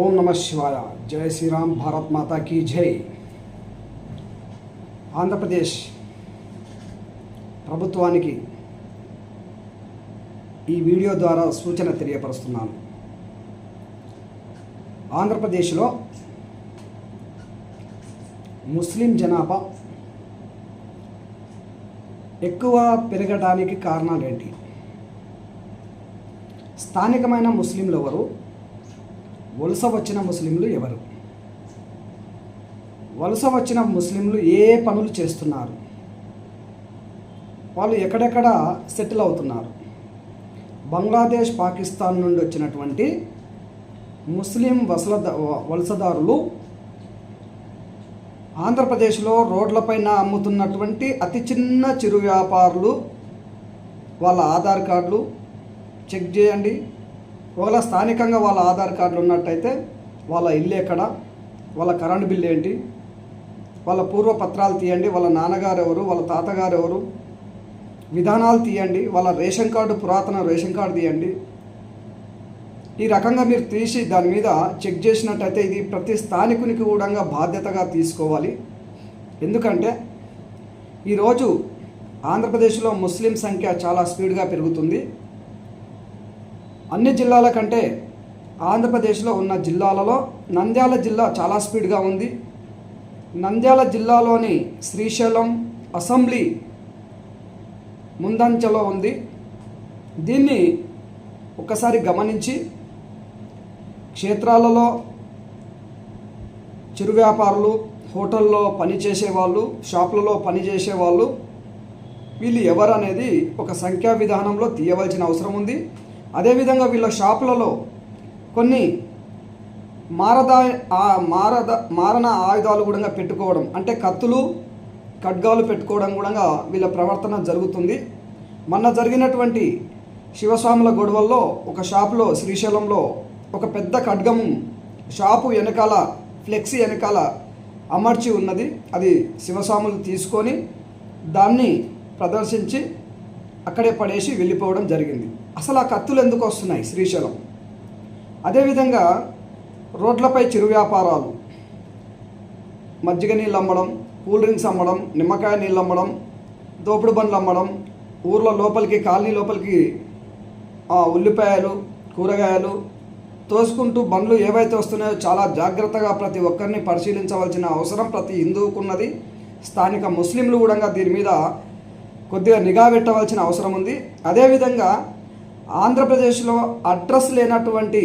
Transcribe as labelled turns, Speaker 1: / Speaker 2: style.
Speaker 1: ఓం నమ శివాయ. జై శ్రీరామ్. భారత్ మాతా కీ జై. ఆంధ్రప్రదేశ్ ప్రభుత్వానికి ఈ వీడియో ద్వారా సూచన తెలియపరుస్తున్నాను. ఆంధ్రప్రదేశ్లో ముస్లిం జనాభా ఎక్కువ పెరగడానికి కారణాలేంటి? స్థానికమైన ముస్లింలు ఎవరు? వలస వచ్చిన ముస్లింలు ఎవరు? వలస వచ్చిన ముస్లింలు ఏ పనులు చేస్తున్నారు? వాళ్ళు ఎక్కడెక్కడ సెటిల్ అవుతున్నారు? బంగ్లాదేశ్, పాకిస్తాన్ నుండి వచ్చినటువంటి ముస్లిం వలసదారులు ఆంధ్రప్రదేశ్లో రోడ్లపైన అమ్ముతున్నటువంటి అతి చిన్న చిరు వ్యాపారులు వాళ్ళ ఆధార్ కార్డులు చెక్ చేయండి. ఒకవేళ స్థానికంగా వాళ్ళ ఆధార్ కార్డులు ఉన్నట్టయితే వాళ్ళ ఇల్లు ఎక్కడ, వాళ్ళ కరెంటు బిల్లు ఏంటి, వాళ్ళ పూర్వపత్రాలు తీయండి. వాళ్ళ నాన్నగారు ఎవరు, వాళ్ళ తాతగారు ఎవరు, విధానాలు తీయండి. వాళ్ళ రేషన్ కార్డు, పురాతన రేషన్ కార్డు తీయండి. ఈ రకంగా మీరు తీసి దాని మీద చెక్ చేసినట్టయితే ఇది ప్రతి స్థానికునికి కూడా బాధ్యతగా తీసుకోవాలి. ఎందుకంటే ఈరోజు ఆంధ్రప్రదేశ్లో ముస్లిం సంఖ్య చాలా స్పీడ్గా పెరుగుతుంది. అన్ని జిల్లాల కంటే ఆంధ్రప్రదేశ్లో ఉన్న జిల్లాలలో నంద్యాల జిల్లా చాలా స్పీడ్గా ఉంది. నంద్యాల జిల్లాలోని శ్రీశైలం అసెంబ్లీ ముందంచెలో ఉంది. దీన్ని ఒక్కసారి గమనించి క్షేత్రాలలో చిరు వ్యాపారులు, హోటల్లో పనిచేసేవాళ్ళు, షాపులలో పనిచేసేవాళ్ళు వీళ్ళు ఎవరు అనేది ఒక సంఖ్యా విధానంలో తీయవలసిన అవసరం ఉంది. అదేవిధంగా వీళ్ళ షాపులలో కొన్ని మారణ ఆయుధాలు కూడా పెట్టుకోవడం, అంటే కత్తులు, ఖడ్గాలు పెట్టుకోవడం కూడా వీళ్ళ ప్రవర్తన జరుగుతుంది. మొన్న జరిగినటువంటి శివస్వాముల గొడవల్లో ఒక షాపులో శ్రీశైలంలో ఒక పెద్ద ఖడ్గం షాపు వెనకాల ఫ్లెక్సీ వెనకాల అమర్చి ఉన్నది. అది శివస్వాములు తీసుకొని దాన్ని ప్రదర్శించి అక్కడే పడేసి వెళ్ళిపోవడం జరిగింది. అసలు ఆ కత్తులు ఎందుకు వస్తున్నాయి శ్రీశైలం? అదేవిధంగా రోడ్లపై చిరు వ్యాపారాలు, మజ్జిగ నీళ్ళు అమ్మడం, కూల్ డ్రింక్స్ అమ్మడం, నిమ్మకాయ నీళ్ళు అమ్మడం, దోపుడు బండ్లు అమ్మడం, ఊర్ల లోపలికి, కాలనీ లోపలికి ఉల్లిపాయలు, కూరగాయలు తోసుకుంటూ బండ్లు ఏవైతే వస్తున్నాయో చాలా జాగ్రత్తగా ప్రతి ఒక్కరిని పరిశీలించవలసిన అవసరం ప్రతి హిందువుకున్నది. స్థానిక ముస్లింలు కూడా దీని మీద కొద్దిగా నిఘా పెట్టవలసిన అవసరం ఉంది. అదేవిధంగా ఆంధ్రప్రదేశ్లో అడ్రస్ లేనటువంటి